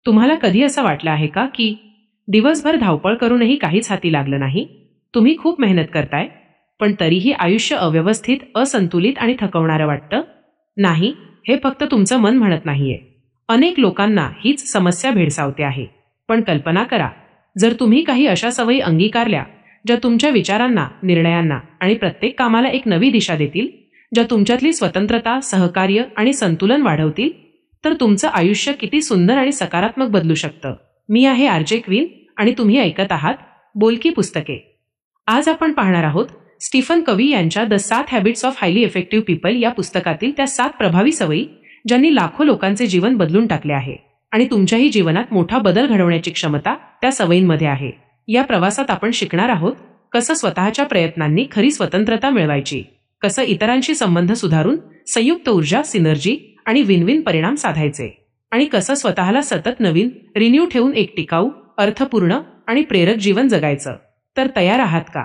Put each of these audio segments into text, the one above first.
तुम्हाला कधी असं वाटलं आहे का की दिवसभर धावपळ करूनही काहीच हाती लागलं नाही? तुम्ही खूप मेहनत करताय, पण तरीही आयुष्य अव्यवस्थित, असंतुलित आणि थकवणारं वाटतं? नाही, हे फक्त तुमचं मन म्हणत नाहीये. अनेक लोकांना हीच समस्या भेडसावते आहे. पण कल्पना करा, जर तुम्ही काही अशा सवयी अंगीकारल्या ज्या तुमच्या विचारांना, निर्णयांना आणि प्रत्येक कामाला एक नवी दिशा देतील, ज्या तुमच्यातली स्वतंत्रता, सहकार्य आणि संतुलन वाढवतील, तर तुमचं आयुष्य किती सुंदर आणि सकारात्मक बदलू शकतं. मी आहे आरजे क्वीन आणि तुम्ही ऐकत आहात बोलकी पुस्तके. आज आपण पाहणार आहोत स्टीफन कवी यांच्या the 7 habits of highly effective people या पुस्तकातील त्या 7 प्रभावी सवयी ज्यांनी लाखो लोकांचे जीवन बदलून टाकले आहे आणि तुमच्याही जीवनात मोठा बदल घडवण्याची क्षमता त्या सवयींमध्ये आहे. या प्रवासात आपण शिकणार आहोत कसं स्वतःच्या प्रयत्नांनी खरी स्वतंत्रता मिळवायची, कसं इतरांशी संबंध सुधारून संयुक्त ऊर्जा, सिनर्जी आणि विन विन परिणाम साधायचे, आणि कसं स्वतःला सतत नवीन रिन्यू ठेवून एक टिकाऊ, अर्थपूर्ण आणि प्रेरक जीवन जगायचं. तर तयार आहात का?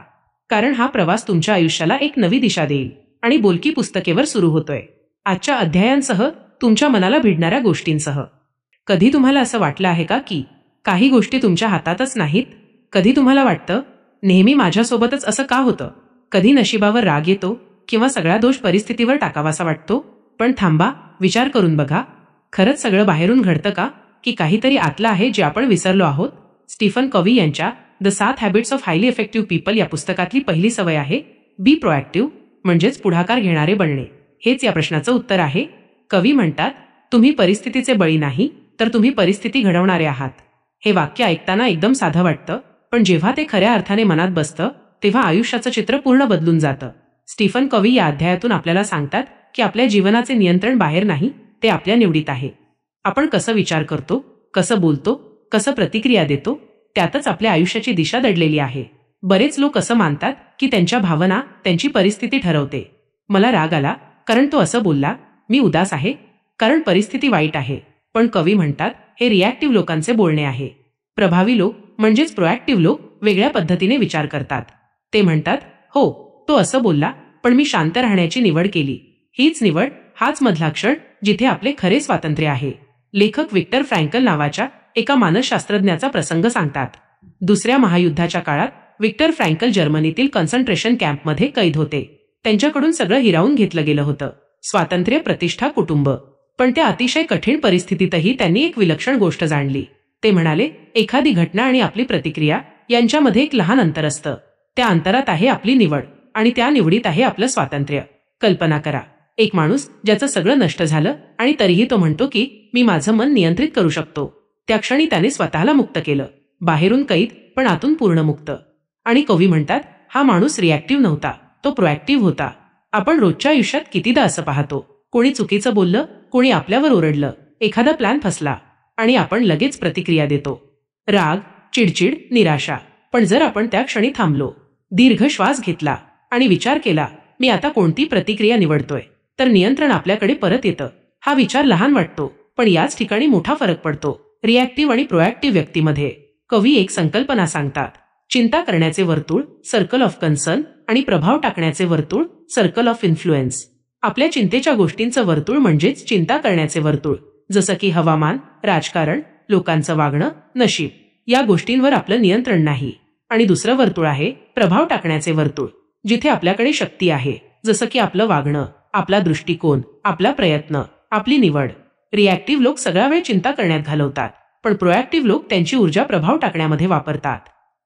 कारण हा प्रवास तुमच्या आयुष्याला एक नवी दिशा देईल आणि बोलकी पुस्तकेवर सुरू होतोय आजच्या अध्यायांसह, तुमच्या मनाला भिडणाऱ्या गोष्टींसह. कधी तुम्हाला असं वाटलं आहे का की काही गोष्टी तुमच्या हातातच नाहीत? कधी तुम्हाला वाटतं नेहमी माझ्यासोबतच असं का होतं? कधी नशिबावर राग येतो किंवा सगळा दोष परिस्थितीवर टाकावासा वाटतो? पण थांबा, विचार करून बघा, खरंच सगळं बाहेरून घडतं का, की काहीतरी आतलं आहे जे आपण विसरलो आहोत? स्टीफन कवी यांच्या the 7 habits of highly effective people या पुस्तकातली पहिली सवय आहे बी प्रोएक्टिव्ह, म्हणजेच पुढाकार घेणारे बनणे. हेच या प्रश्नाचं उत्तर आहे. कवी म्हणतात, तुम्ही परिस्थितीचे बळी नाही, तर तुम्ही परिस्थिती घडवणारे आहात. हे वाक्य ऐकताना एकदम साधं वाटतं, पण जेव्हा ते खऱ्या अर्थाने मनात बसतं तेव्हा आयुष्याचं चित्र पूर्ण बदलून जातं. स्टीफन कवी या अध्यायातून आपल्याला सांगतात की आपल्या जीवनाचे नियंत्रण बाहेर नाही, ते आपल्या निवडीत आहे. आपण कसं विचार करतो, कसं बोलतो, कसं प्रतिक्रिया देतो, त्यातच आपल्या आयुष्याची दिशा दडलेली आहे. बरेच लोक असं मानतात की त्यांच्या भावना त्यांची परिस्थिती ठरवते. मला राग आला कारण तो असं बोलला, मी उदास आहे कारण परिस्थिती वाईट आहे. पण कवी म्हणतात हे रिॲक्टिव्ह लोकांचे बोलणे आहे. प्रभावी लोक म्हणजेच प्रोएक्टिव्ह लोक वेगळ्या पद्धतीने विचार करतात. ते म्हणतात, हो, तो असं बोलला, पण मी शांत राहण्याची निवड केली. हीच निवड, हाच मधला क्षण जिथे आपले खरे स्वातंत्र्य आहे. लेखक विक्टर फ्रँकल नावाच्या एका मानसशास्त्रज्ञाचा प्रसंग सांगतात. दुसऱ्या महायुद्धाच्या काळात विक्टर फ्रँकल जर्मनीतील कॉन्सन्ट्रेशन कॅम्पमध्ये कैद होते. त्यांच्याकडून सगळं हिरावून घेतलं गेलं होतं, स्वातंत्र्य, प्रतिष्ठा, कुटुंब. पण त्या अतिशय कठीण परिस्थितीतही त्यांनी एक विलक्षण गोष्ट जाणली. ते म्हणाले, एखादी घटना आणि आपली प्रतिक्रिया यांच्यामध्ये एक लहान अंतर असतं. त्या अंतरात आहे आपली निवड आणि त्या निवडीत आहे आपलं स्वातंत्र्य. कल्पना करा, एक माणूस ज्याचं सगळं नष्ट झालं आणि तरीही तो म्हणतो की मी माझं मन नियंत्रित करू शकतो. त्या क्षणी त्याने स्वतःला मुक्त केलं. बाहेरून कैद, पण आतून पूर्ण मुक्त. आणि कवी म्हणतात, हा माणूस रिॲक्टिव्ह नव्हता, तो प्रोएक्टिव्ह होता. आपण रोजच्या आयुष्यात कितीदा असं पाहतो, कोणी चुकीचं बोललं, कोणी आपल्यावर ओरडलं, एखादा प्लॅन फसला आणि आपण लगेच प्रतिक्रिया देतो. राग, चिडचिड, निराशा. पण जर आपण त्या क्षणी थांबलो, दीर्घ श्वास घेतला आणि विचार केला, मी आता कोणती प्रतिक्रिया निवडतोय, तर नियंत्रण आपल्याकडे परत येतं. हा विचार लहान वाटतो, पण याच ठिकाणी मोठा फरक पडतो रिॲक्टिव्ह आणि प्रोएक्टिव्ह व्यक्तीमध्ये. कवी एक संकल्पना सांगतात, चिंता करण्याचे वर्तुळ, सर्कल ऑफ कन्सर्न, आणि प्रभाव टाकण्याचे वर्तुळ, सर्कल ऑफ इन्फ्लुएन्स. आपल्या चिंतेच्या गोष्टींचं वर्तुळ म्हणजेच चिंता करण्याचे वर्तुळ, जसं की हवामान, राजकारण, लोकांचं वागणं, नशीब. या गोष्टींवर आपलं नियंत्रण नाही. आणि दुसरं वर्तुळ आहे प्रभाव टाकण्याचे वर्तुळ, जिथे आपल्याकडे शक्ती आहे, जसं की आपलं वागणं, आपला दृष्टिकोन, आपला प्रयत्न, आपली निवड. रिॲक्टिव्ह लोक सगळा वेळ चिंता करण्यात घालवतात, पण प्रोएक्टिव्ह लोक त्यांची ऊर्जा प्रभाव टाकण्यामध्ये वापरतात.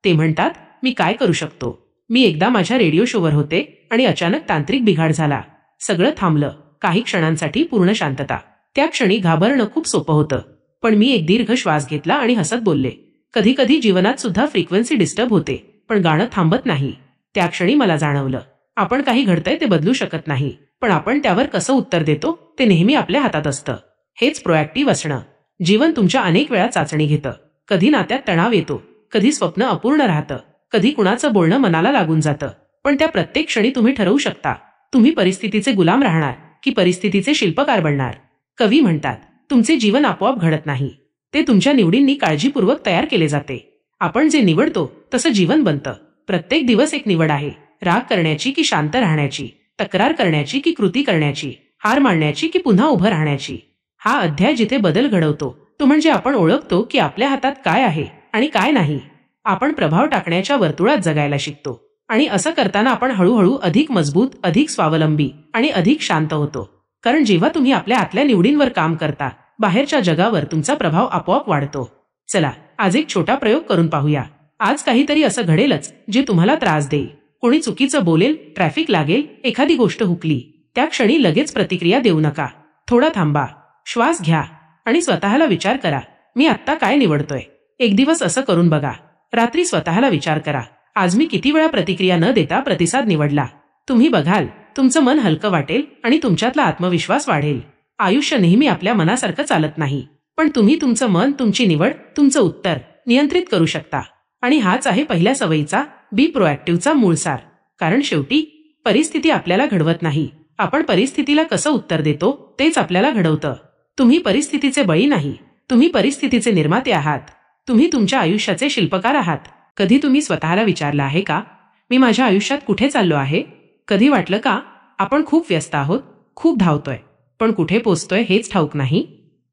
ते म्हणतात, मी काय करू शकतो? मी एकदा माझ्या रेडिओ शोवर होते आणि अचानक तांत्रिक बिघाड झाला. सगळं थांबलं. काही क्षणांसाठी पूर्ण शांतता. त्या क्षणी घाबरणं खूप सोपं होतं, पण मी एक दीर्घ श्वास घेतला आणि हसत बोलले. कधी कधी जीवनात सुद्धा फ्रिक्वेन्सी डिस्टर्ब होते, पण गाणं थांबत नाही. त्या क्षणी मला जाणवलं, आपण काही घडतंय ते बदलू शकत नाही, पण आपण त्यावर कसं उत्तर देतो ते नेहमी आपल्या हातात असतं. हेच प्रोएक्टिव्ह असणं. जीवन तुमच्या अनेक वेळा चाचणी घेतं. कधी नात्यात तणाव येतो, कधी स्वप्न अपूर्ण राहतं, कधी कुणाचं बोलणं मनाला लागून जातं. पण त्या प्रत्येक क्षणी तुम्ही ठरवू शकता, तुम्ही परिस्थितीचे गुलाम राहणार की परिस्थितीचे शिल्पकार बनणार. कवी म्हणतात, तुमचे जीवन आपोआप घडत नाही, ते तुमच्या निवडींनी काळजीपूर्वक तयार केले जाते. आपण जे निवडतो तसं जीवन बनतं. प्रत्येक दिवस एक निवड आहे, राग करण्याची की शांत राहण्याची, तक्रार करण्याची की कृती करण्याची, हार मानण्याची की पुन्हा उभं राहण्याची. हा अध्याय जिथे बदल घडवतो तो म्हणजे आपण ओळखतो की आपल्या हातात काय आहे आणि काय नाही. आपण प्रभाव टाकण्याच्या वर्तुळात जगायला शिकतो आणि असं करताना आपण हळूहळू अधिक मजबूत, अधिक स्वावलंबी आणि अधिक शांत होतो. कारण जेव्हा तुम्ही आपल्या आतल्या निवडींवर काम करता, बाहेरच्या जगावर तुमचा प्रभाव आपोआप वाढतो. चला, आज एक छोटा प्रयोग करून पाहूया. आज काहीतरी असं घडेलच जे तुम्हाला त्रास देईल. कोणी चुकीचं बोलेल, ट्रॅफिक लागेल, एखादी गोष्ट हुकली. त्या क्षणी लगेच प्रतिक्रिया देऊ नका. थोडा थांबा, श्वास घ्या आणि स्वतःला विचार करा, मी आत्ता काय निवडतोय. एक दिवस असं करून बघा. रात्री स्वतःला विचार करा, आज मी किती वेळा प्रतिक्रिया न देता प्रतिसाद निवडला. तुम्ही बघाल, तुमचं मन हलकं वाटेल आणि तुमच्यातला आत्मविश्वास वाढेल. आयुष्य नेहमी आपल्या मनासारखं चालत नाही, पण तुम्ही तुमचं मन, तुमची निवड, तुमचं उत्तर नियंत्रित करू शकता. आणि हाच आहे पहिल्या सवयीचा, बी प्रोएक्टिव्हचा मूळ सार. कारण शेवटी परिस्थिती आपल्याला घडवत नाही, आपण परिस्थितीला कसं उत्तर देतो तेच आपल्याला घडवतं. तुम्ही परिस्थितीचे बळी नाही, तुम्ही परिस्थितीचे निर्माते आहात. तुम्ही तुमच्या आयुष्याचे शिल्पकार आहात. कधी तुम्ही स्वतःला विचारलं आहे का, मी माझ्या आयुष्यात कुठे चाललो आहे? कधी वाटलं का आपण खूप व्यस्त आहोत, खूप धावतोय, पण कुठे पोचतोय हेच ठाऊक नाही?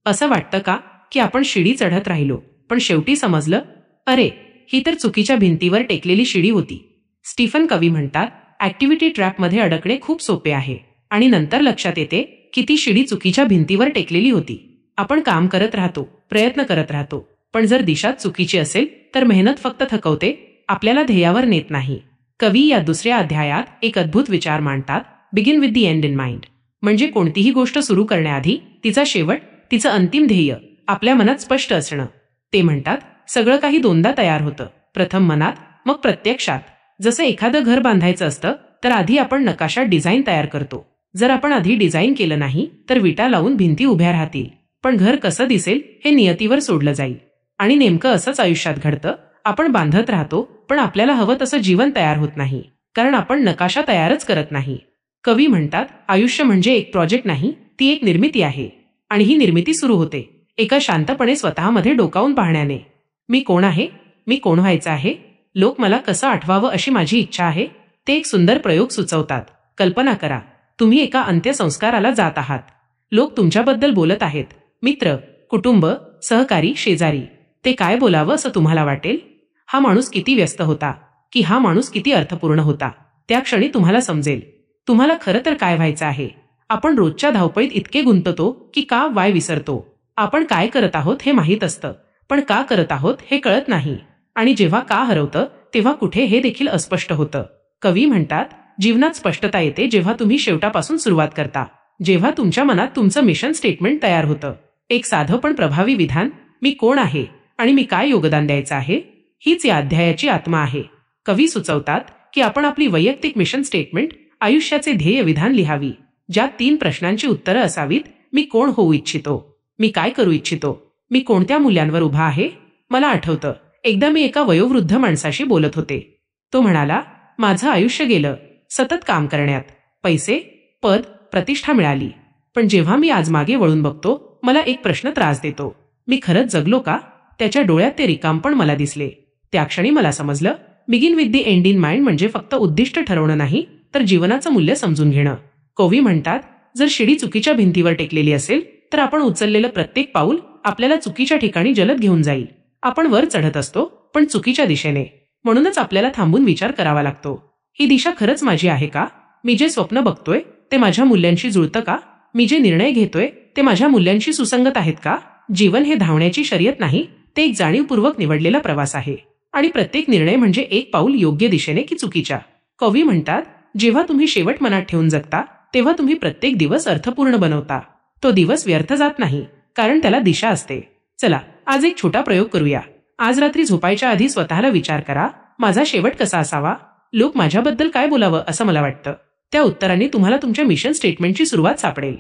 असं वाटतं का की आपण शिडी चढत राहिलो, पण शेवटी समजलं, अरे ही तर चुकीच्या भिंतीवर टेकलेली शिडी होती. स्टीफन कवी म्हणतात, ऍक्टिव्हिटी ट्रॅपमध्ये अडकणे खूप सोपे आहे आणि नंतर लक्षात येते की ती शिडी चुकीच्या भिंतीवर टेकलेली होती. आपण काम करत राहतो, प्रयत्न करत राहतो, पण जर दिशा चुकीची असेल तर मेहनत फक्त थकवते, आपल्याला ध्येयावर नेत नाही. कवी या दुसऱ्या अध्यायात एक अद्भुत विचार मांडतात, begin with the and in mind. म्हणजे कोणतीही गोष्ट सुरू करण्याआधी तिचा शेवट, तिचं अंतिम ध्येय आपल्या मनात स्पष्ट असणं. ते म्हणतात, सगळं काही दोनदा तयार होतं, प्रथम मनात, मग प्रत्यक्षात. जसं एखादं घर बांधायचं असतं तर आधी आपण नकाशा, डिझाईन तयार करतो. जर आपण आधी डिझाईन केलं नाही तर विटा लावून भिंती उभ्या राहतील, पण घर कसं दिसेल हे नियतीवर सोडलं जाईल. आणि नेमकं असंच आयुष्यात घडतं. आपण बांधत राहतो, पण आपल्याला हवं तसं जीवन तयार होत नाही, कारण आपण नकाशा तयारच करत नाही. कवी म्हणतात, आयुष्य म्हणजे एक प्रोजेक्ट नाही, ती एक निर्मिती आहे. आणि ही निर्मिती सुरू होते एका शांतपणे स्वतःमध्ये डोकावून पाहण्याने. मी कोण आहे? मी कोण व्हायचं आहे? लोक मला कसं आठवावं अशी माझी इच्छा आहे? ते एक सुंदर प्रयोग सुचवतात. कल्पना करा, तुम्ही एका अंत्यसंस्काराला जात आहात. लोक तुमच्याबद्दल बोलत आहेत, मित्र, कुटुंब, सहकारी, शेजारी. ते काय बोलावं असं तुम्हाला वाटेल? हा माणूस किती व्यस्त होता, की हा माणूस किती अर्थपूर्ण होता. त्या क्षणी तुम्हाला समजेल, तुम्हाला खरं तर काय व्हायचं आहे. आपण रोजच्या धावपळीत इतके गुंततो की का वाय विसरतो. आपण काय करत आहोत हे माहीत असतं, पण का करत आहोत हे कळत नाही. आणि जेव्हा का हरवतं तेव्हा कुठे हे देखील अस्पष्ट होतं. कवी म्हणतात, जीवनात स्पष्टता येते जेव्हा तुम्ही शेवटापासून सुरुवात करता, जेव्हा तुमच्या मनात तुमचं मिशन स्टेटमेंट तयार होतं. एक साधं पण प्रभावी विधान, मी कोण आहे आणि मी काय योगदान द्यायचं आहे, हीच या अध्यायाची आत्मा आहे. कवी सुचवतात की आपण आपली वैयक्तिक मिशन स्टेटमेंट, आयुष्याचे ध्येय विधान लिहावी, ज्यात 3 प्रश्नांची उत्तरं असावीत. मी कोण होऊ इच्छितो, मी काय करू इच्छितो, मी कोणत्या मूल्यांवर उभा आहे. मला आठवतं, एकदा मी एका वयोवृद्ध माणसाशी बोलत होते. तो म्हणाला, माझं आयुष्य गेलं सतत काम करण्यात. पैसे, पद, प्रतिष्ठा मिळाली, पण जेव्हा मी आज मागे वळून बघतो मला एक प्रश्न त्रास देतो, मी खरंच जगलो का? त्याच्या डोळ्यात ते रिकामपण मला दिसले. त्या क्षणी मला समजलं, begin with the and in mind म्हणजे फक्त उद्दिष्ट ठरवणं नाही, तर जीवनाचं मूल्य समजून घेणं. कवी म्हणतात, जर शिडी चुकीच्या भिंतीवर टेकलेली असेल तर आपण उचललेलं प्रत्येक पाऊल आपल्याला चुकीच्या ठिकाणी जलद घेऊन जाईल. आपण वर चढत असतो, पण चुकीच्या दिशेने. म्हणूनच आपल्याला थांबून विचार करावा लागतो, ही दिशा खरंच माझी आहे का? मी जे स्वप्न बघतोय ते माझ्या मूल्यांशी जुळतं का? मी जे निर्णय घेतोय ते माझ्या मूल्यांशी सुसंगत आहेत का? जीवन हे धावण्याची शर्यत नाही, ते एक जाणीवपूर्वक निवडलेला प्रवास आहे. आणि प्रत्येक निर्णय म्हणजे एक पाऊल योग्य दिशेने की चुकीच्या. कवी म्हणतात, जेव्हा तुम्ही शेवट मनात ठेवून जगता तेव्हा तुम्ही प्रत्येक दिवस अर्थपूर्ण बनवता. तो दिवस व्यर्थ जात नाही, कारण त्याला दिशा असते. चला, आज एक छोटा प्रयोग करूया. आज रात्री झोपायच्या आधी स्वतःला विचार करा, माझा शेवट कसा असावा? लोक माझ्याबद्दल काय बोलावं असं मला वाटतं? त्या उत्तराने तुम्हाला तुमच्या मिशन स्टेटमेंटची सुरुवात सापडेल.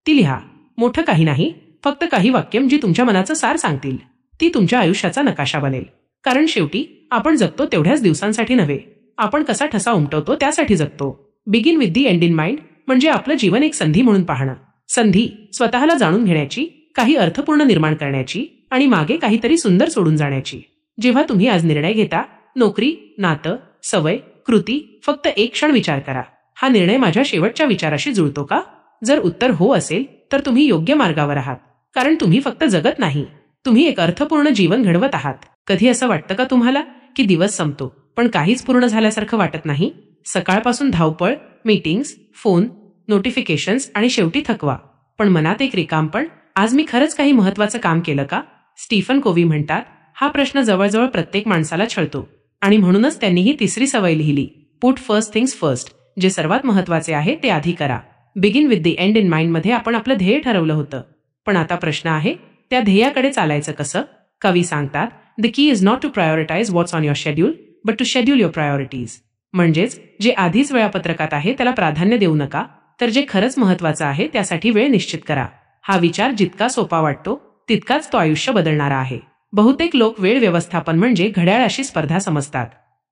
ती लिहा. मोठं काही नाही, फक्त काही वाक्यं जी तुमच्या मनाचं सार सांगतील. ती तुमच्या आयुष्याचा नकाशा बनेल. कारण शेवटी आपण जगतो तेवढ्याच दिवसांसाठी नव्हे, आपण कसा ठसा उमटवतो त्यासाठी जगतो. Begin with the and in mind म्हणजे आपलं जीवन एक संधी म्हणून पाहणं. संधी स्वतःला जाणून घेण्याची, काही अर्थपूर्ण निर्माण करण्याची आणि मागे काहीतरी सुंदर सोडून जाण्याची. जेव्हा तुम्ही आज निर्णय घेता, नोकरी, नातं, सवय, कृती, फक्त एक क्षण विचार करा, हा निर्णय माझ्या शेवटच्या विचाराशी जुळतो का? जर उत्तर हो असेल तर तुम्ही योग्य मार्गावर आहात. कारण तुम्ही फक्त जगत नाही, तुम्ही एक अर्थपूर्ण जीवन घडवत आहात. कधी असं वाटतं का तुम्हाला की दिवस संपतो पण काहीच पूर्ण झाल्यासारखं वाटत नाही? सकाळपासून धावपळ, मीटिंग्स, फोन, नोटिफिकेशन्स आणि शेवटी थकवा, पण मनात एक रिकामपण. आज मी खरंच काही महत्त्वाचं काम केलं का? स्टीफन कोव्ही म्हणतात, हा प्रश्न जवळजवळ प्रत्येक माणसाला छळतो आणि म्हणूनच त्यांनी ही तिसरी सवय लिहिली, पुट फर्स्ट थिंग्स फर्स्ट. जे सर्वात महत्त्वाचे आहे ते आधी करा. Begin with the and in mind मध्ये आपण आपलं ध्येय ठरवलं होतं, पण आता प्रश्न आहे त्या ध्येयाकडे चालायचं कसं? कवी सांगतात, the key is not to prioritise what's on your schedule but to schedule your priorities. म्हणजेच जे आधीच वेळापत्रकात आहे त्याला प्राधान्य देऊ नका, तर जे खरंच महत्त्वाचं आहे त्यासाठी वेळ निश्चित करा. हा विचार जितका सोपा वाटतो तितकाच तो आयुष्य बदलणारा आहे. बहुतेक लोक वेळ व्यवस्थापन म्हणजे घड्याळाशी स्पर्धा समजतात,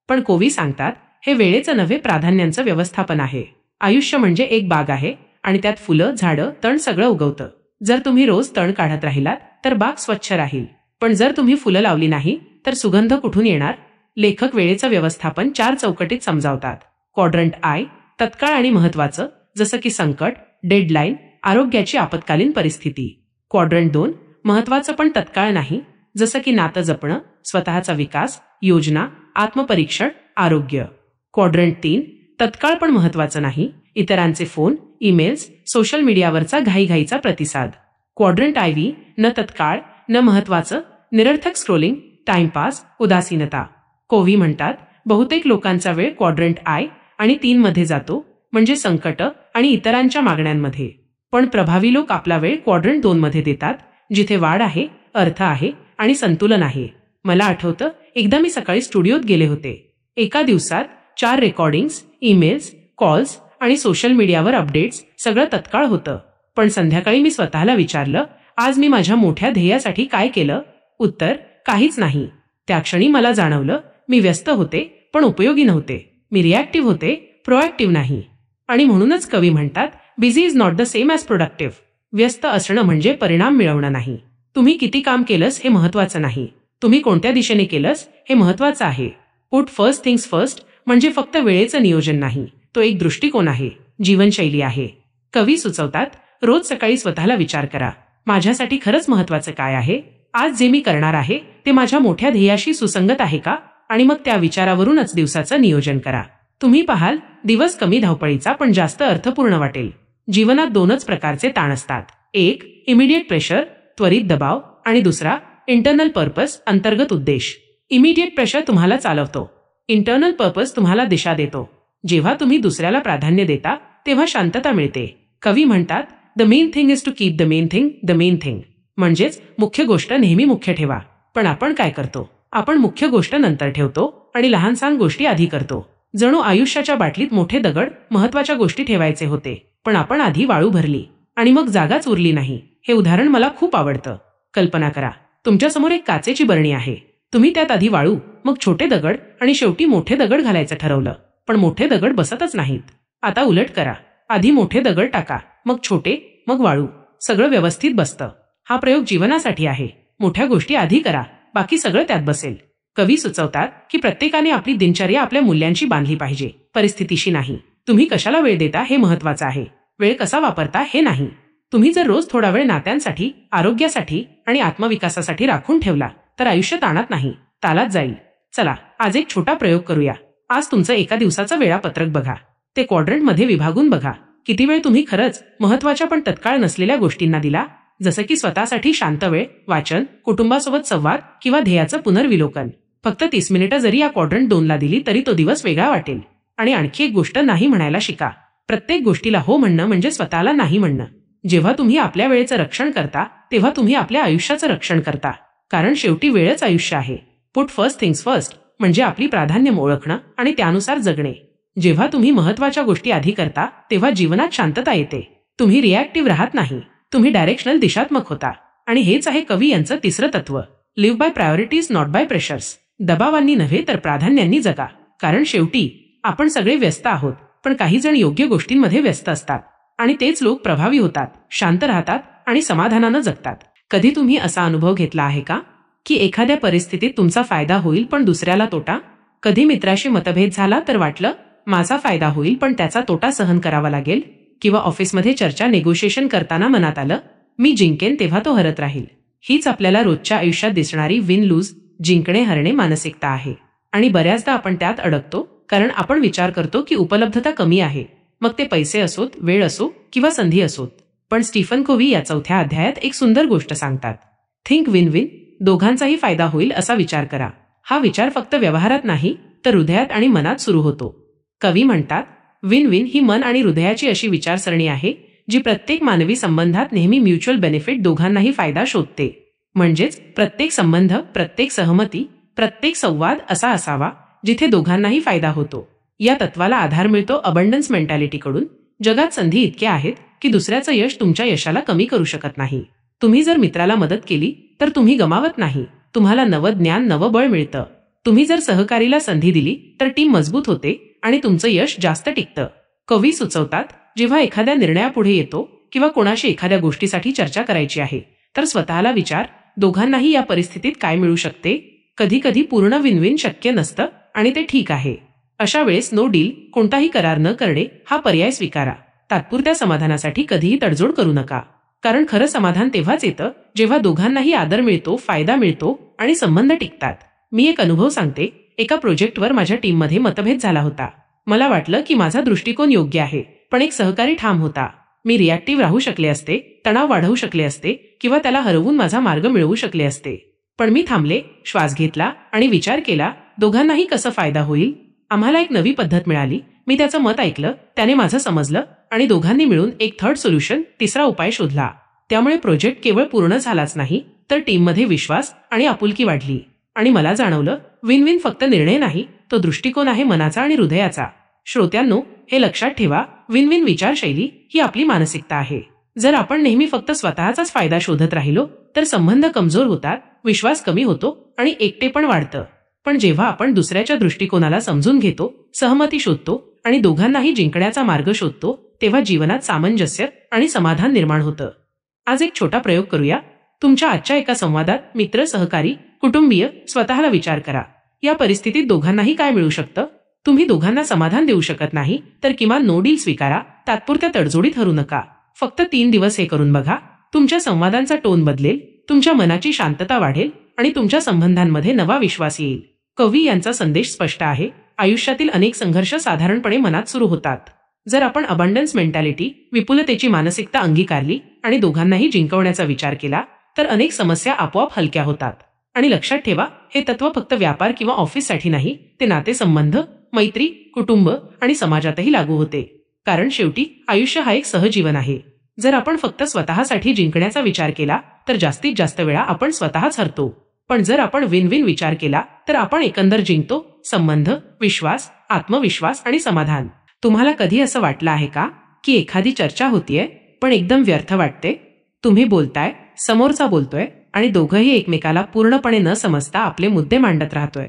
पण कोव्ही सांगतात हे वेळेचं नव्हे, प्राधान्यांचं व्यवस्थापन आहे. आयुष्य म्हणजे एक बाग आहे आणि त्यात फुलं, झाडं, तण सगळं उगवतं. जर तुम्ही रोज तण काढत राहिलात तर बाग स्वच्छ राहील, पण जर तुम्ही फुलं लावली नाही तर सुगंध कुठून येणार? लेखक वेळेचं व्यवस्थापन 4 चौकटीत समजावतात. क्वाड्रंट आय, तत्काळ आणि महत्त्वाचं, जसं की संकट, डेडलाईन, आरोग्याची आपत्कालीन परिस्थिती. क्वाड्रंट 2, महत्त्वाचं पण तत्काळ नाही, जसं की नातं जपणं, स्वतःचा विकास, योजना, आत्मपरीक्षण, आरोग्य. क्वाड्रंट 3, तत्काळ पण महत्त्वाचं नाही, इतरांचे फोन, ईमेल्स, सोशल मीडियावरचा घाईघाईचा प्रतिसाद. क्वाड्रंट IV, न तत्काळ, न महत्त्वाचं, निरर्थक स्क्रोलिंग, टाइमपास, उदासीनता. कोव्ही म्हणतात, बहुतेक लोकांचा वेळ क्वाड्रंट आय आणि 3 मध्ये जातो, म्हणजे संकट आणि इतरांच्या मागण्यांमध्ये. पण प्रभावी लोक आपला वेळ क्वाड्रंट 2 मध्ये देतात, जिथे वाढ आहे, अर्थ आहे आणि संतुलन आहे. मला आठवतं, एकदा मी सकाळी स्टुडिओत गेले होते. एका दिवसात 4 रेकॉर्डिंग्स, ईमेल्स, कॉल्स आणि सोशल मीडियावर अपडेट्स, सगळं तत्काळ होतं. पण संध्याकाळी मी स्वतःला विचारलं, आज मी माझ्या मोठ्या ध्येयासाठी काय केलं? उत्तर, काहीच नाही. त्या क्षणी मला जाणवलं, मी व्यस्त होते पण उपयोगी नव्हते. मी रिॲक्टिव्ह होते, प्रोॲक्टिव्ह नाही. आणि म्हणूनच कवी म्हणतात, busy is not the same as productive. व्यस्त असणं म्हणजे परिणाम मिळवणं नाही. तुम्ही किती काम केलंस हे महत्त्वाचं नाही, तुम्ही कोणत्या दिशेने केलंस हे महत्त्वाचं आहे. पुट फर्स्ट थिंग्स फर्स्ट म्हणजे फक्त वेळेचं नियोजन नाही, तो एक दृष्टिकोन आहे, जीवनशैली आहे. कवी सुचवतात, रोज सकाळी स्वतःला विचार करा, माझ्यासाठी खरंच महत्त्वाचं काय आहे? आज जे मी करणार आहे ते माझ्या मोठ्या ध्येयाशी सुसंगत आहे का? आणि मग त्या विचारावरूनच दिवसाचं नियोजन करा. तुम्ही पाहाल, दिवस कमी धावपळीचा पण जास्त अर्थपूर्ण वाटेल. जीवनात 2च प्रकारचे ताण असतात, एक इमिडिएट प्रेशर, त्वरित दबाव, आणि दुसरा इंटरनल पर्पज, अंतर्गत उद्देश. इमिडिएट प्रेशर तुम्हाला चालवतो, इंटरनल पर्पज तुम्हाला दिशा देतो. जेव्हा तुम्ही दुसऱ्याला प्राधान्य देता तेव्हा शांतता मिळते. कवी म्हणतात, the main thing is to keep the main thing the main thing. म्हणजेच मुख्य गोष्ट नेहमी मुख्य ठेवा. पण आपण काय करतो? आपण मुख्य गोष्ट नंतर ठेवतो आणि लहानसहान गोष्टी आधी करतो. जणू आयुष्याच्या बाटलीत मोठे दगड, महत्त्वाच्या गोष्टी ठेवायचे होते, पण आपण आधी वाळू भरली आणि मग जागाच उरली नाही. हे उदाहरण मला खूप आवडतं. कल्पना करा, तुमच्यासमोर एक काचेची बरणी आहे. तुम्ही त्यात आधी वाळू, मग छोटे दगड आणि शेवटी मोठे दगड घालायचं ठरवलं, पण मोठे दगड बसतच नाहीत. आता उलट करा, आधी मोठे दगड टाका, मग छोटे, मग वाळू, सगळं व्यवस्थित बसतं. हा प्रयोग जीवनासाठी आहे. मोठ्या गोष्टी आधी करा, बाकी सगळं त्यात बसेल. कवी सुचवतात की प्रत्येकाने आपली दिनचर्या आपल्या मूल्यांशी बांधली पाहिजे, परिस्थितीशी नाही. तुम्ही कशाला वेळ देता हे महत्त्वाचं आहे, वेळ कसा वापरता हे नाही. तुम्ही जर रोज थोडा वेळ नात्यांसाठी, आरोग्यासाठी आणि आत्मविकासासाठी राखून ठेवला तर आयुष्य ताणात नाही, तालात जाईल. चला, आज एक छोटा प्रयोग करूया. आज तुमचं एका दिवसाचं वेळापत्रक बघा, ते क्वाड्रंटमध्ये विभागून बघा. किती वेळ तुम्ही खरंच महत्त्वाच्या पण तत्काळ नसलेल्या गोष्टींना दिला, जसं की स्वतःसाठी शांत वेळ, वाचन, कुटुंबासोबत संवाद किंवा ध्येयाचं पुनर्विलोकन. फक्त 30 मिनिटं जरी या क्वाड्रंट 2ला दिली तरी तो दिवस वेगळा वाटेल. आणि आणखी एक गोष्ट, नाही म्हणायला शिका. प्रत्येक गोष्टीला हो म्हणणं म्हणजे स्वतःला नाही म्हणणं. जेव्हा तुम्ही आपल्या वेळेचं रक्षण करता तेव्हा तुम्ही आपल्या आयुष्याचं रक्षण करता, कारण शेवटी वेळच आयुष्य आहे. पुट फर्स्ट थिंग्स फर्स्ट म्हणजे आपली प्राधान्य ओळखणं आणि त्यानुसार जगणे. जेव्हा तुम्ही महत्त्वाच्या गोष्टी आधी करता तेव्हा जीवनात शांतता येते. तुम्ही रिॲक्टिव्ह राहत नाही, तुम्ही डायरेक्शनल, दिशात्मक होता. आणि हेच आहे कवी यांचं तिसरं तत्व, live by priorities not by pressures. दबावांनी नव्हे तर प्राधान्यांनी जगा. कारण शेवटी आपण सगळे व्यस्त आहोत, पण काही जण योग्य गोष्टींमध्ये व्यस्त असतात आणि तेच लोक प्रभावी होतात, शांत राहतात आणि समाधानानं जगतात. कधी तुम्ही असा अनुभव घेतला आहे का की एखाद्या परिस्थितीत तुमचा फायदा होईल पण दुसऱ्याला तोटा? कधी मित्राशी मतभेद झाला तर वाटलं माझा फायदा होईल पण त्याचा तोटा सहन करावा लागेल. किंवा ऑफिसमध्ये चर्चा, नेगोशिएशन करताना मनात आलं मी जिंकेन तेव्हा तो हरत राहील. हीच आपल्याला रोजच्या आयुष्यात दिसणारी विन लूज, जिंकणे हरणे मानसिकता आहे. आणि बऱ्याचदा आपण त्यात अडकतो, कारण आपण विचार करतो की उपलब्धता कमी आहे, मग ते पैसे असोत, वेळ असो किंवा संधी असोत. पण स्टीफन कोव्ही या 4थ्या अध्यायात एक सुंदर गोष्ट सांगतात. थिंक विन विन, दोघांचाही फायदा होईल असा विचार करा. हा विचार फक्त व्यवहारात नाही, तर हृदयात आणि मनात सुरू होतो. कवी म्हणतात, विन विन ही मन आणि हृदयाची अशी विचारसरणी आहे जी प्रत्येक मानवी संबंधात नेहमी म्युच्युअल बेनिफिट, दोघांनाही फायदा शोधते. म्हणजेच प्रत्येक संबंध, प्रत्येक सहमती, प्रत्येक संवाद असा असावा जिथे दोघांनाही फायदा होतो. या तत्वाला आधार मिळतो अबंडन्स मेंटॅलिटीकडून. जगात संधी इतक्या आहेत की दुसऱ्याचं यश तुमच्या यशाला कमी करू शकत नाही. तुम्ही जर मित्राला मदत केली तर तुम्ही गमावत नाही, तुम्हाला नवं ज्ञान, नवं बळ मिळतं. तुम्ही जर सहकारीला संधी दिली तर टीम मजबूत होते आणि तुमचं यश जास्त टिकतं. कवी सुचवतात, जेव्हा एखाद्या निर्णयापुढे येतो किंवा कोणाशी एखाद्या गोष्टीसाठी चर्चा करायची आहे, तर स्वतःला विचार, दोघांनाही या परिस्थितीत काय मिळू शकते. कधी कधी पूर्ण विनविन शक्य नसतं आणि ते ठीक आहे. अशा वेळेस नो डील, कोणताही करार न करणे हा पर्याय स्वीकारा. तात्पुरत्या समाधानासाठी कधीही तडजोड करू नका, कारण खरं समाधान तेव्हाच येतं जेव्हा दोघांनाही आदर मिळतो, फायदा मिळतो आणि संबंध टिकतात. मी एक अनुभव सांगते. एका प्रोजेक्टवर माझ्या टीममध्ये मतभेद झाला होता. मला वाटलं की माझा दृष्टिकोन योग्य आहे, पण एक सहकारी ठाम होता. मी रिॲक्टिव्ह राहू शकले असते, तणाव वाढवू शकले असते किंवा त्याला हरवून माझा मार्ग मिळवू शकले असते. पण मी थांबले, श्वास घेतला आणि विचार केला, दोघांनाही कसं फायदा होईल. आम्हाला एक नवी पद्धत मिळाली. मी त्याचं मत ऐकलं, त्याने माझं समजलं आणि दोघांनी मिळून एक थर्ड सोल्युशन, तिसरा उपाय शोधला. त्यामुळे प्रोजेक्ट केवळ पूर्ण झालाच नाही, तर टीममध्ये विश्वास आणि आपुलकी वाढली. आणि मला जाणवलं, विन विन फक्त निर्णय नाही, तो दृष्टिकोन आहे मनाचा आणि हृदयाचा. श्रोत्यांनो, हे लक्षात ठेवा, विन विन विचारशैली ही आपली मानसिकता आहे. जर आपण नेहमी फक्त स्वतःचाच फायदा शोधत राहिलो तर संबंध कमजोर होतात, विश्वास कमी होतो आणि एकटेपण वाढतं. पण जेव्हा आपण दुसऱ्याच्या दृष्टिकोनाला समजून घेतो, सहमती शोधतो आणि दोघांनाही जिंकण्याचा मार्ग शोधतो, तेव्हा जीवनात सामंजस्य आणि समाधान निर्माण होतं. आज एक छोटा प्रयोग करूया. तुमच्या आजच्या एका संवादात मित्र, सहकारी, कुटुंबीय, स्वतःला विचार करा, या परिस्थितीत दोघांनाही काय मिळू शकतं. तुम्ही दोघांना समाधान देऊ शकत नाही तर किमान नो डील स्वीकारा. तात्पुरत्या तडजोडीत हरू नका. फक्त 3 दिवस हे करून बघा. तुमच्या संवादांचा टोन बदलेल, तुमच्या मनाची शांतता वाढेल आणि तुमच्या संबंधांमध्ये नवा विश्वास येईल. कवी यांचा संदेश स्पष्ट आहे. आयुष्यातील अनेक संघर्ष साधारणपणे मनात सुरू होतात. जर आपण अबंडन्स मेंटॅलिटी, विपुलतेची मानसिकता अंगीकारली आणि दोघांनाही जिंकवण्याचा विचार केला, तर अनेक समस्या आपोआप हलक्या होतात. आणि लक्षात ठेवा, हे तत्व फक्त व्यापार किंवा ऑफिससाठी नाही, ते नातेसंबंध, मैत्री, कुटुंब आणि समाजातही लागू होते. कारण शेवटी आयुष्य हा एक सहजीवन आहे. जर आपण फक्त स्वतःसाठी जिंकण्याचा विचार केला तर जास्तीत जास्त वेळा आपण स्वतःच हरतो. पण जर आपण विन विन विचार केला तर आपण एकंदर जिंकतो. संबंध, विश्वास, आत्मविश्वास आणि समाधान. तुम्हाला कधी असं वाटलं आहे का की एखादी चर्चा होतीये पण एकदम व्यर्थ वाटते? तुम्ही बोलताय, समोरचा बोलतोय आणि दोघंही एकमेकाला पूर्णपणे न समजता आपले मुद्दे मांडत राहतोय.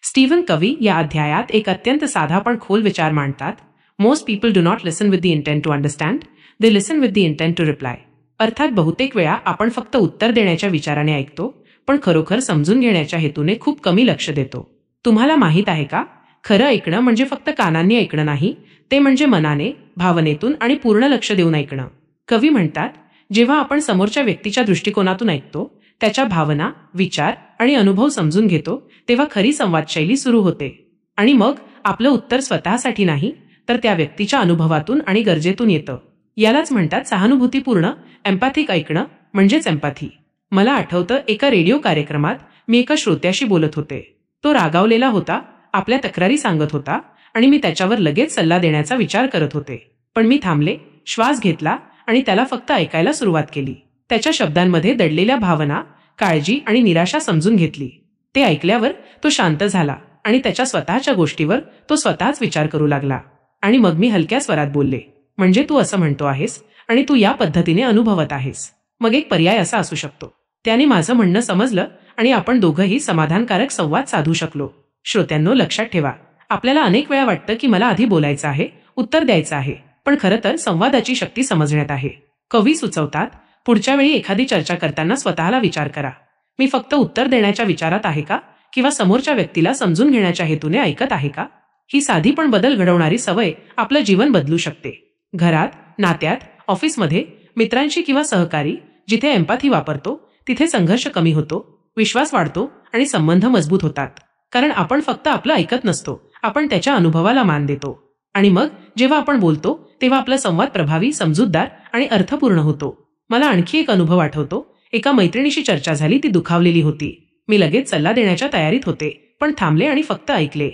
स्टीफन कवी या अध्यायात एक अत्यंत साधा पण खोल विचार मांडतात. Most people do not listen with the intent to understand, they listen with the intent to reply. अर्थात बहुतेक वेळा आपण फक्त उत्तर देण्याच्या विचाराने ऐकतो, पण खरोखर समजून घेण्याच्या हेतूने खूप कमी लक्ष देतो. तुम्हाला माहीत आहे का, खरं ऐकणं म्हणजे फक्त कानांनी ऐकणं नाही, ते म्हणजे मनाने, भावनेतून आणि पूर्ण लक्ष देऊन ऐकणं. कवी म्हणतात, जेव्हा आपण समोरच्या व्यक्तीच्या दृष्टिकोनातून ऐकतो, त्याच्या भावना, विचार आणि अनुभव समजून घेतो, तेव्हा खरी संवादशैली सुरू होते. आणि मग आपलं उत्तर स्वतःसाठी नाही, तर त्या व्यक्तीच्या अनुभवातून आणि गरजेतून येतं. यालाच म्हणतात सहानुभूतीपूर्ण, एम्पॅथिक ऐकणं म्हणजेच एम्पॅथी. मला आठवतं, एका रेडिओ कार्यक्रमात मी एका श्रोत्याशी बोलत होते. तो रागावलेला होता, आपल्या तक्रारी सांगत होता आणि मी त्याच्यावर लगेच सल्ला देण्याचा विचार करत होते. पण मी थांबले, श्वास घेतला आणि त्याला फक्त ऐकायला सुरुवात केली. त्याच्या शब्दांमध्ये दडलेल्या भावना, काळजी आणि निराशा समजून घेतली. ते ऐकल्यावर तो शांत झाला आणि त्याच्या स्वतःच्या गोष्टीवर तो स्वतःच विचार करू लागला. आणि मग मी हलक्या स्वरात बोलले, म्हणजे तू असं म्हणतो आहेस आणि तू या पद्धतीने अनुभवत आहेस. मग एक पर्याय असा असू शकतो. त्याने माझं म्हणणं समजलं आणि आपण दोघंही समाधानकारक संवाद साधू शकलो. श्रोत्यांनो, लक्षात ठेवा, आपल्याला अनेक वेळा वाटतं की मला आधी बोलायचं आहे, उत्तर द्यायचं आहे, पण खरं तर संवादाची शक्ती समजण्यात आहे. कवी सुचवतात, पुढच्या वेळी एखादी चर्चा करताना स्वतःला विचार करा, मी फक्त उत्तर देण्याच्या विचारात आहे का किंवा समोरच्या व्यक्तीला समजून घेण्याच्या हेतूने ऐकत आहे का. ही साधी पण बदल घडवणारी सवय आपलं जीवन बदलू शकते. घरात, नात्यात, ऑफिसमध्ये, मित्रांशी किंवा सहकारी, जिथे एम्पॅथी वापरतो तिथे संघर्ष कमी होतो, विश्वास वाढतो आणि संबंध मजबूत होतात. कारण आपण फक्त आपलं ऐकत नसतो, आपण त्याच्या अनुभवाला मान देतो. आणि मग जेव्हा आपण बोलतो तेव्हा आपला संवाद प्रभावी, समजूतदार आणि अर्थपूर्ण होतो. मला आणखी एक अनुभव आठवतो. एका मैत्रिणीशी चर्चा झाली, ती दुखावलेली होती. मी लगेच सल्ला देण्याच्या तयारीत होते, पण थांबले आणि फक्त ऐकले.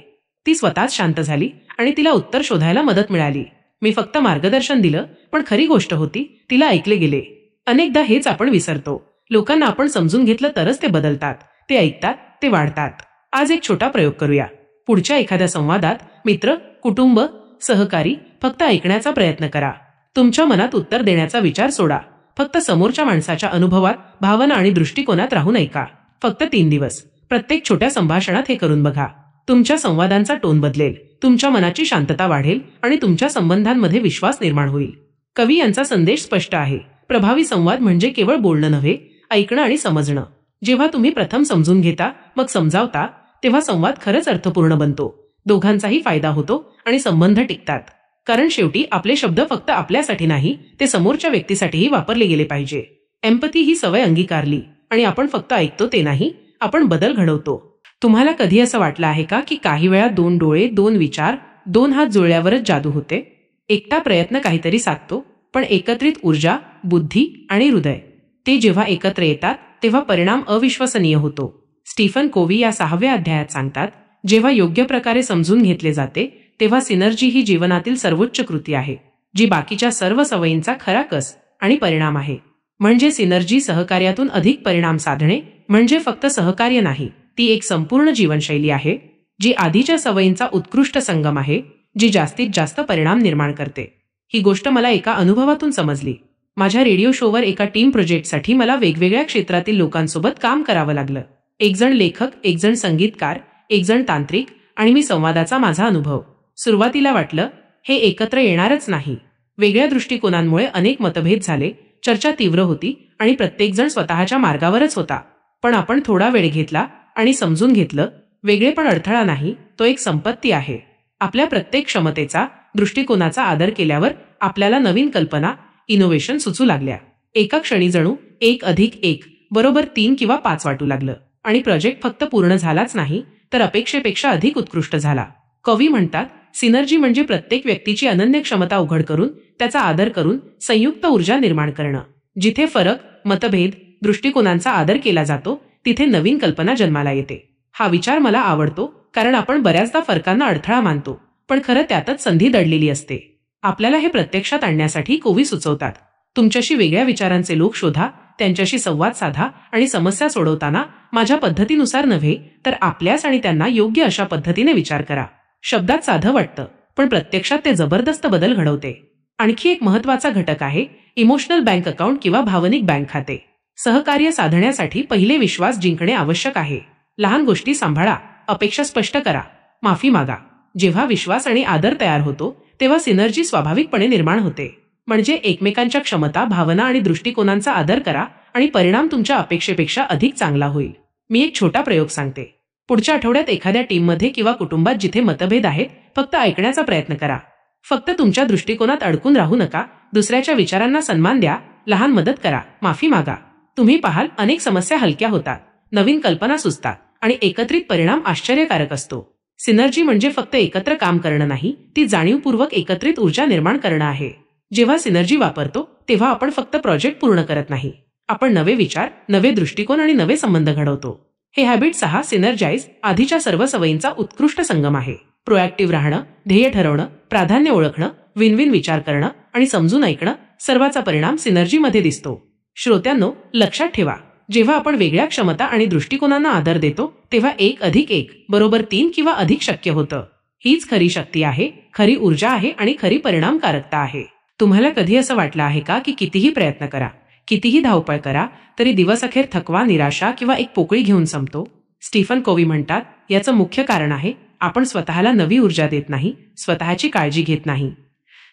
ती स्वतःच शांत झाली आणि तिला उत्तर शोधायला मदत मिळाली. मी फक्त मार्गदर्शन दिलं, पण खरी गोष्ट होती, तिला ऐकले गेले. अनेकदा हेच आपण विसरतो. लोकांना आपण समजून घेतलं तरच ते बदलतात, ते ऐकतात, ते वाढतात. आज एक छोटा प्रयोग करूया. पुढच्या एखाद्या संवादात मित्र, कुटुंब, सहकारी फक्त ऐकण्याचा प्रयत्न करा. तुमच्या मनात उत्तर देण्याचा विचार सोडा. फक्त समोरच्या माणसाच्या अनुभवात, भावना आणि दृष्टिकोनात राहून ऐका. फक्त 3 दिवस. प्रत्येक छोट्या संभाषणात हे करून बघा. तुमच्या संवादांचा टोन बदलेल, तुमच्या मनाची शांतता वाढेल आणि तुमच्या संबंधांमध्ये विश्वास निर्माण होईल. कवी यांचा संदेश स्पष्ट आहे. प्रभावी संवाद म्हणजे केवळ बोलणं नव्हे, ऐकणं आणि समजणं. जेव्हा तुम्ही प्रथम समजून घेता, मग समजावता, तेव्हा संवाद खरंच अर्थपूर्ण बनतो. दोघांचाही फायदा होतो आणि संबंध टिकतात. कारण शेवटी आपले शब्द फक्त आपल्यासाठी नाही, ते समोरच्या व्यक्तीसाठीही वापरले गेले पाहिजे. एम्पथी ही सवय अंगीकारली आणि आपण फक्त ऐकतो ते नाही, आपण बदल घडवतो. तुम्हाला कधी असं वाटलं आहे का की काही वेळा 2 डोळे, 2 विचार, 2 हात जुळल्यावरच जादू होते? एकटा प्रयत्न काहीतरी साधतो, पण एकत्रित ऊर्जा, बुद्धी आणि हृदय, ते जेव्हा एकत्र येतात तेव्हा परिणाम अविश्वसनीय होतो. स्टीफन कोव्ही या 6व्या अध्यायात सांगतात, जेव्हा योग्य प्रकारे समजून घेतले जाते तेव्हा सिनर्जी ही जीवनातील सर्वोच्च कृती आहे, जी बाकीच्या सर्व सवयींचा खरा कस आणि परिणाम आहे. म्हणजे सिनर्जी सहकार्यातून अधिक परिणाम साधणे म्हणजे फक्त सहकार्य नाही, ती एक संपूर्ण जीवनशैली आहे, जी आधीच्या सवयींचा उत्कृष्ट संगम आहे, जी जास्तीत जास्त परिणाम निर्माण करते. ही गोष्ट मला एका अनुभवातून समजली. माझ्या रेडिओ शोवर एका टीम प्रोजेक्टसाठी मला वेगवेगळ्या क्षेत्रातील लोकांसोबत काम करावं लागलं. एक जण लेखक, एक जण संगीतकार, एक जण तांत्रिक आणि मी संवादाचा माझा अनुभव. सुरुवातीला वाटलं हे एकत्र येणारच नाही. वेगळ्या दृष्टिकोनांमुळे अनेक मतभेद झाले, चर्चा तीव्र होती आणि प्रत्येकजण स्वतःच्या मार्गावरच होता. पण आपण थोडा वेळ घेतला आणि समजून घेतलं, वेगळेपण अडथळा नाही, तो एक संपत्ती आहे. आपल्या प्रत्येक क्षमतेचा, दृष्टिकोनाचा आदर केल्यावर आपल्याला नवीन कल्पना, इनोव्हेशन सुचू लागल्या. एका क्षणी जणू 1+1 बरोबर 3 किंवा 5 वाटू लागलं आणि प्रोजेक्ट फक्त पूर्ण झालाच नाही, तर अपेक्षेपेक्षा अधिक उत्कृष्ट झाला. कवी म्हणतात, सिनर्जी म्हणजे प्रत्येक व्यक्तीची अनन्य क्षमता उघड करून, त्याचा आदर करून संयुक्त ऊर्जा निर्माण करणं. जिथे फरक, मतभेद, दृष्टिकोनांचा आदर केला जातो, तिथे नवीन कल्पना जन्माला येते. हा विचार मला आवडतो, कारण आपण बऱ्याचदा फरकांना अडथळा मानतो, पण खरं त्यातच संधी दडलेली असते. आपल्याला हे प्रत्यक्षात आणण्यासाठी कोवी सुचवतात, तुमच्याशी वेगळ्या विचारांचे लोक शोधा, त्यांच्याशी संवाद साधा आणि समस्या सोडवताना माझ्या पद्धतीनुसार नव्हे, तर आपल्यास आणि त्यांना योग्य अशा पद्धतीने विचार करा. शब्दात साधं वाटतं, पण प्रत्यक्षात ते जबरदस्त बदल घडवते. आणखी एक महत्त्वाचा घटक आहे इमोशनल बँक अकाउंट किंवा भावनिक बँक खाते. सहकार्य साधण्यासाठी पहिले विश्वास जिंकणे आवश्यक आहे. लहान गोष्टी सांभाळा, अपेक्षा स्पष्ट करा, माफी मागा. जेव्हा विश्वास आणि आदर तयार होतो, तेव्हा सिनर्जी स्वाभाविकपणे निर्माण होते. म्हणजे एकमेकांच्या क्षमता, भावना आणि दृष्टिकोनांचा आदर करा आणि परिणाम तुमच्या अपेक्षेपेक्षा अधिक चांगला होईल. मी एक छोटा प्रयोग सांगते. पुढच्या आठवड्यात एखाद्या टीममध्ये किंवा कुटुंबात जिथे मतभेद आहेत, फक्त ऐकण्याचा प्रयत्न करा. फक्त तुमच्या दृष्टिकोनात अडकून राहू नका. दुसऱ्याच्या विचारांना सन्मान द्या, लहान मदत करा, माफी मागा. तुम्ही पाहाल, अनेक समस्या हलक्या होतात, नवीन कल्पना सुचतात आणि एकत्रित परिणाम आश्चर्यकारक असतो. सिनर्जी म्हणजे फक्त एकत्र काम करणं नाही, ती जाणीवपूर्वक एकत्रित ऊर्जा निर्माण करणं आहे. जेव्हा सिनर्जी वापरतो, तेव्हा आपण फक्त प्रोजेक्ट पूर्ण करत नाही, आपण नवे विचार, नवे दृष्टिकोन आणि नवे संबंध घडवतो. हे हॅबिट 6 सिनर्जाइज आधीच्या सर्व सवयींचा उत्कृष्ट संगम आहे. प्रोएक्टिव्ह राहणं, ध्येय ठरवणं, प्राधान्य ओळखणं, विन विन विचार करणं आणि समजून ऐकणं, सर्वाचा परिणाम सिनर्जीमध्ये दिसतो. श्रोत्यांनो, लक्षात ठेवा, जेव्हा आपण वेगळ्या क्षमता आणि दृष्टिकोनांना आदर देतो, तेव्हा 1+1 बरोबर 3 किंवा अधिक शक्य होतं. हीच खरी शक्ती आहे, खरी ऊर्जा आहे आणि खरी परिणामकारकता आहे. तुम्हाला कधी असं वाटलं आहे का की कितीही प्रयत्न करा, कितीही धावपळ करा, तरी दिवसअखेर थकवा, निराशा किंवा एक पोकळी घेऊन संपतो? स्टीफन कोव्ही म्हणतात, याचं मुख्य कारण आहे आपण स्वतःला नवी ऊर्जा देत नाही, स्वतःची काळजी घेत नाही.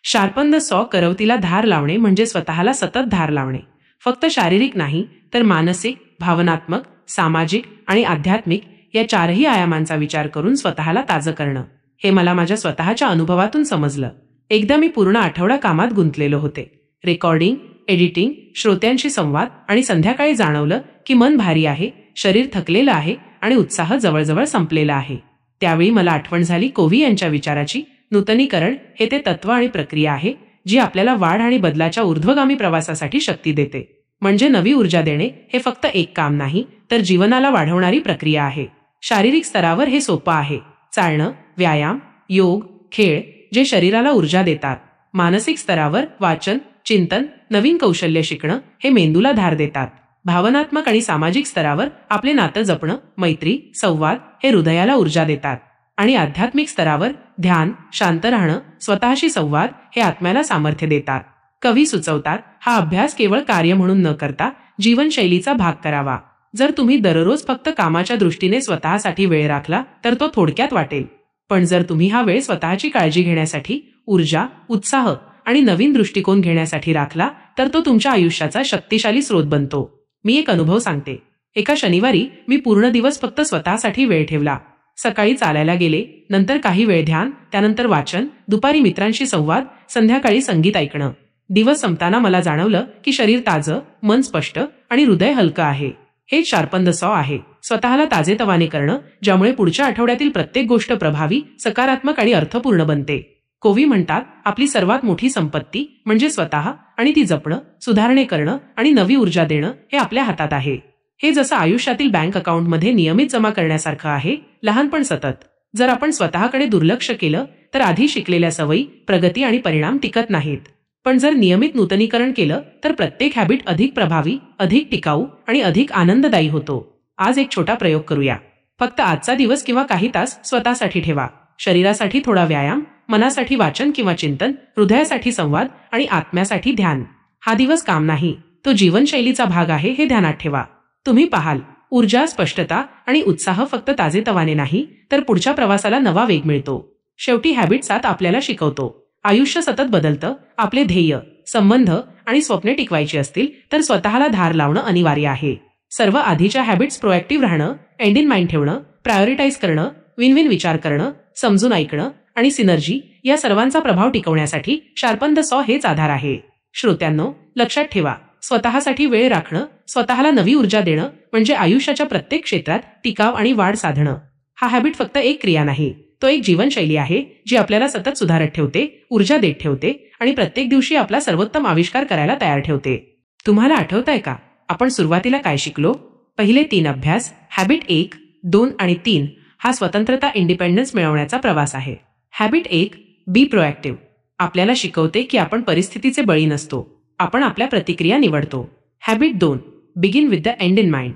शार्पन द सॉ, करवतीला धार लावणे म्हणजे स्वतःला सतत धार लावणे. फक्त शारीरिक नाही, तर मानसिक, भावनात्मक, सामाजिक आणि आध्यात्मिक या 4ही आयामांचा विचार करून स्वतःला ताजं करणं. हे मला माझ्या स्वतःच्या अनुभवातून समजलं. एकदा मी पूर्ण आठवडा कामात गुंतलेलो होते. रेकॉर्डिंग, एडिटिंग, श्रोत्यांशी संवाद आणि संध्याकाळी जाणवलं की मन भारी आहे, शरीर थकलेलं आहे आणि उत्साह जवळजवळ संपलेला आहे. त्यावेळी मला आठवण झाली कोव्ही यांच्या विचाराची, नूतनीकरण हे ते तत्व आणि प्रक्रिया आहे जी आपल्याला वाढ आणि बदलाच्या ऊर्ध्वगामी प्रवासासाठी शक्ती देते. म्हणजे नवी ऊर्जा देणे हे फक्त एक काम नाही, तर जीवनाला वाढवणारी प्रक्रिया आहे. शारीरिक स्तरावर हे सोपं आहे. चालणं, व्यायाम, योग, खेळ जे शरीराला ऊर्जा देतात. मानसिक स्तरावर वाचन, चिंतन, नवीन कौशल्य शिकणं हे मेंदूला धार देतात. भावनात्मक आणि सामाजिक स्तरावर आपले नातं जपणं, मैत्री, संवाद हे हृदयाला ऊर्जा देतात. आणि आध्यात्मिक स्तरावर ध्यान, शांत राहणं, स्वतःशी संवाद हे आत्म्याला सामर्थ्य देतात. कवी सुचवतात, हा अभ्यास केवळ कार्य म्हणून न करता जीवनशैलीचा भाग करावा. जर तुम्ही दररोज फक्त कामाच्या दृष्टीने स्वतःसाठी वेळ राखला तर तो थोडक्यात वाटेल. पण जर तुम्ही हा वेळ स्वतःची काळजी घेण्यासाठी, ऊर्जा, उत्साह आणि नवीन दृष्टिकोन घेण्यासाठी राखला तर तो तुमच्या आयुष्याचा शक्तिशाली स्रोत बनतो. मी एक अनुभव सांगते. एका शनिवारी मी पूर्ण दिवस फक्त स्वतःसाठी वेळ ठेवला. सकाळी चालायला गेले, नंतर काही वेळ ध्यान, त्यानंतर वाचन, दुपारी मित्रांशी संवाद, संध्याकाळी संगीत ऐकणं. दिवस संपताना मला जाणवलं की शरीर ताजं, मन स्पष्ट आणि हृदय हलकं आहे. हेच शार्पन द सॉ आहे. स्वतःला ताजेतवाने करणं, ज्यामुळे पुढच्या आठवड्यातील प्रत्येक गोष्ट प्रभावी, सकारात्मक आणि अर्थपूर्ण बनते. कोव्ही म्हणतात, आपली सर्वात मोठी संपत्ती म्हणजे स्वतः आणि ती जपणं, सुधारणे करणं आणि नवी ऊर्जा देणं हे आपल्या हातात आहे. हे जसं आयुष्यातील बँक अकाउंटमध्ये नियमित जमा करण्यासारखं आहे, लहानपण सतत. जर आपण स्वतःकडे दुर्लक्ष केलं तर आधी शिकलेल्या सवयी, प्रगती आणि परिणाम टिकत नाहीत. पण जर नियमित नूतनीकरण केलं तर प्रत्येक हॅबिट अधिक प्रभावी, अधिक टिकाऊ आणि अधिक आनंददायी होतो. आज एक छोटा प्रयोग करूया. फक्त आजचा दिवस किंवा काही तास स्वतःसाठी ठेवा. शरीरासाठी थोडा व्यायाम, मनासाठी वाचन किंवा चिंतन, हृदयासाठी संवाद आणि आत्म्यासाठी ध्यान. हा दिवस काम नाही, तो जीवनशैलीचा भाग आहे हे ध्यानात ठेवा. तुम्ही पाहाल, ऊर्जा, स्पष्टता आणि उत्साह फक्त ताजेतवाने नाही तर पुढच्या प्रवासाला नवा वेग मिळतो. शेवटी हॅबिट 7 आपल्याला शिकवतो. आयुष्य सतत बदलतं. आपले ध्येय, संबंध आणि स्वप्ने टिकवायची असतील तर स्वतःला धार लावणं अनिवार्य आहे. सर्व आधीच्या हॅबिट्स प्रोएक्टिव्ह राहणं, एंड इन माइंड ठेवणं, प्रायोरिटाईज करणं, विन विन विचार करणं, समजून ऐकणं आणि सिनर्जी या सर्वांचा प्रभाव टिकवण्यासाठी शार्पन द सॉ हेच आधार आहे. श्रोत्यांनो, लक्षात ठेवा, स्वतःसाठी वेळ राखणं, स्वतःला नवी ऊर्जा देणं म्हणजे आयुष्याच्या प्रत्येक क्षेत्रात टिकाव आणि वाढ साधणं. हा हॅबिट फक्त एक क्रिया नाही, तो एक जीवनशैली आहे जी आपल्याला सतत सुधारत ठेवते, ऊर्जा देत ठेवते आणि प्रत्येक दिवशी आपला सर्वोत्तम आविष्कार करायला तयार ठेवते. तुम्हाला आठवतंय का आपण सुरुवातीला काय शिकलो? पहिले 3 अभ्यास, हॅबिट 1, 2 आणि 3 हा स्वतंत्रता, इंडिपेंडन्स मिळवण्याचा प्रवास आहे. हॅबिट 1, बी प्रोएक्टिव्ह, आपल्याला शिकवते की आपण परिस्थितीचे बळी नसतो, आपण आपल्या प्रतिक्रिया निवडतो. Habit 2, begin with the and in mind,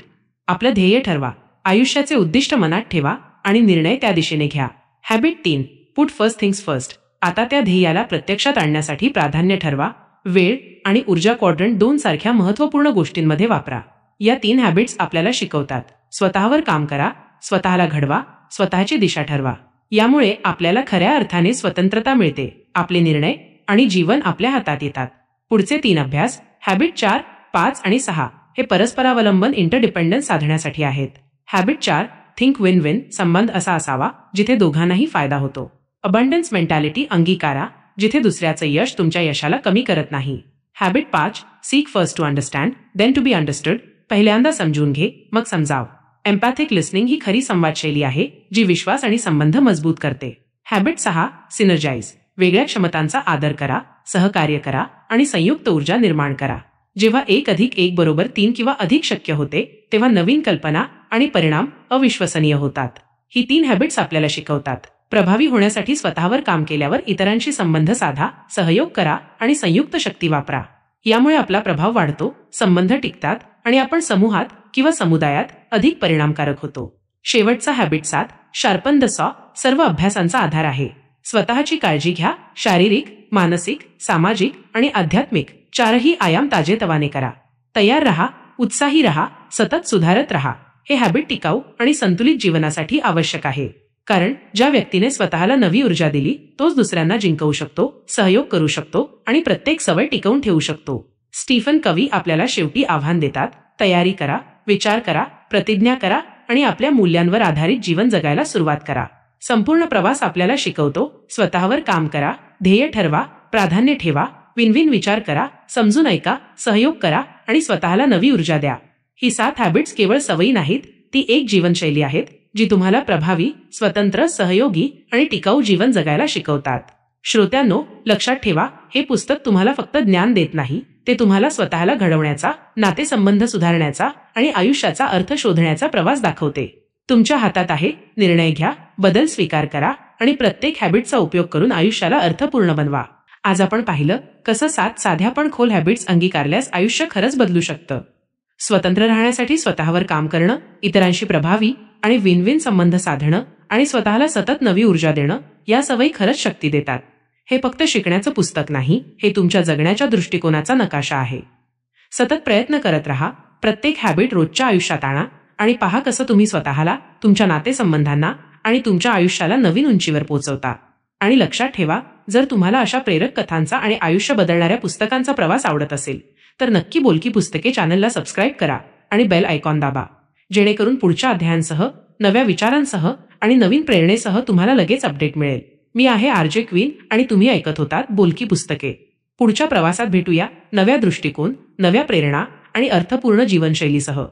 आपलं ध्येय ठरवा, आयुष्याचे उद्दिष्ट मनात ठेवा आणि निर्णय त्या दिशेने घ्या. Habit 3, put first things first, आता त्या ध्येयाला प्रत्यक्षात आणण्यासाठी प्राधान्य ठरवा, वेळ आणि ऊर्जा क्वाड्रंट 2 सारख्या महत्त्वपूर्ण गोष्टींमध्ये वापरा. या 3 हॅबिट्स आपल्याला शिकवतात, स्वतःवर काम करा, स्वतःला घडवा, स्वतःची दिशा ठरवा. यामुळे आपल्याला खऱ्या अर्थाने स्वतंत्रता मिळते, आपले निर्णय आणि जीवन आपल्या हातात येतात. पुढचे 3 अभ्यास, हॅबिट 4, 5 आणि 6 हे परस्परावलंबन, इंटरडिपेंडन्स साधण्यासाठी आहेत. हॅबिट 4, थिंक विन विन, संबंध असा असावा जिथे दोघांनाही फायदा होतो. अबंडन्स मेंटॅलिटी, अंगीकारा, जिथे दुसऱ्याचं यश तुमच्या यशाला कमी करत नाही. Habit 5, seek first to understand then to be understood, पहिल्यांदा समजून घे मग समजाव. एम्पॅथिक लिसनिंग ही खरी संवादशैली आहे जी विश्वास आणि संबंध मजबूत करते. हॅबिट 6, सिनर्जाइज, वेगळ्या क्षमतांचा आदर करा, सहकार्य करा आणि संयुक्त ऊर्जा निर्माण करा. जेव्हा 1+1 बरोबर 3 किंवा अधिक शक्य होते तेव्हा नवीन कल्पना आणि परिणाम अविश्वसनीय होतात. ही 3 हॅबिट्स आपल्याला शिकवतात, प्रभावी होण्यासाठी स्वतःवर काम केल्यावर इतरांशी संबंध साधा, सहयोग करा आणि संयुक्त शक्ती वापरा. यामुळे आपला प्रभाव वाढतो, संबंध टिकतात आणि आपण समूहात किंवा समुदायात अधिक परिणामकारक होतो. शेवटचा हॅबिट 7, शार्पन द सॉ, सर्व अभ्यासांचा आधार आहे. स्वतःची काळजी घ्या, शारीरिक, मानसिक, सामाजिक आणि आध्यात्मिक 4ही आयाम ताजेतवाने करा. तयार रहा, उत्साही रहा, सतत सुधारत रहा. हे हॅबिट टिकाऊ आणि संतुलित जीवनासाठी आवश्यक आहे. कारण ज्या व्यक्तीने स्वतःला नवी ऊर्जा दिली तोच दुसऱ्यांना जिंकवू शकतो, सहयोग करू शकतो आणि प्रत्येक सवय टिकवून ठेवू शकतो. स्टीफन कवी आपल्याला शेवटी आव्हान देतात, तयारी करा, विचार करा, प्रतिज्ञा करा आणि आपल्या मूल्यांवर आधारित जीवन जगायला सुरुवात करा. संपूर्ण प्रवास आपल्याला शिकवतो, स्वतःवर काम करा, ध्येय ठरवा, प्राधान्य ठेवा, विन विन विचार करा, समजून ऐका, सहयोग करा आणि स्वतःला नवी ऊर्जा द्या. ही 7 हॅबिट्स केवळ सवयी नाहीत, ती एक जीवनशैली आहेत जी तुम्हाला प्रभावी, स्वतंत्र, सहयोगी आणि टिकाऊ जीवन जगायला शिकवतात. श्रोत्यांनो, लक्षात ठेवा, हे पुस्तक तुम्हाला फक्त ज्ञान देत नाही, ते तुम्हाला स्वतःला घडवण्याचा, नातेसंबंध सुधारण्याचा आणि आयुष्याचा अर्थ शोधण्याचा प्रवास दाखवते. तुमच्या हातात आहे. निर्णय घ्या, बदल स्वीकार करा आणि प्रत्येक हॅबिटचा उपयोग करून आयुष्याला अर्थपूर्ण बनवा. आज आपण पाहिलं कसं 7 साध्या पण खोल हॅबिट्स अंगीकारल्यास आयुष्य खरंच बदलू शकतं. स्वतंत्र राहण्यासाठी स्वतःवर काम करणं, इतरांशी प्रभावी आणि विन विन संबंध साधणं आणि स्वतःला सतत नवी ऊर्जा देणं, या सवयी खरंच शक्ती देतात. हे फक्त शिकण्याचं पुस्तक नाही, हे तुमच्या जगण्याच्या दृष्टिकोनाचा नकाशा आहे. सतत प्रयत्न करत राहा, प्रत्येक हॅबिट रोजच्या आयुष्यात आणा आणि पहा कसं तुम्ही स्वतःला, तुमच्या नातेसंबंधांना आणि तुमच्या आयुष्याला नवीन उंचीवर पोहोचवता. आणि लक्षात ठेवा, जर तुम्हाला अशा प्रेरक कथांचा आणि आयुष्य बदलणाऱ्या पुस्तकांचा प्रवास आवडत असेल तर नक्की बोलकी पुस्तके चॅनलला सबस्क्राईब करा आणि बेल आयकॉन दाबा, जेणेकरून पुढच्या अध्यायांसह, नव्या विचारांसह आणि नवीन प्रेरणेसह तुम्हाला लगेच अपडेट मिळेल. मी आहे RJ क्वीन आणि तुम्ही ऐकत होतात बोलकी पुस्तके. पुढच्या प्रवासात भेटूया नव्या दृष्टिकोन, नव्या प्रेरणा आणि अर्थपूर्ण जीवनशैलीसह.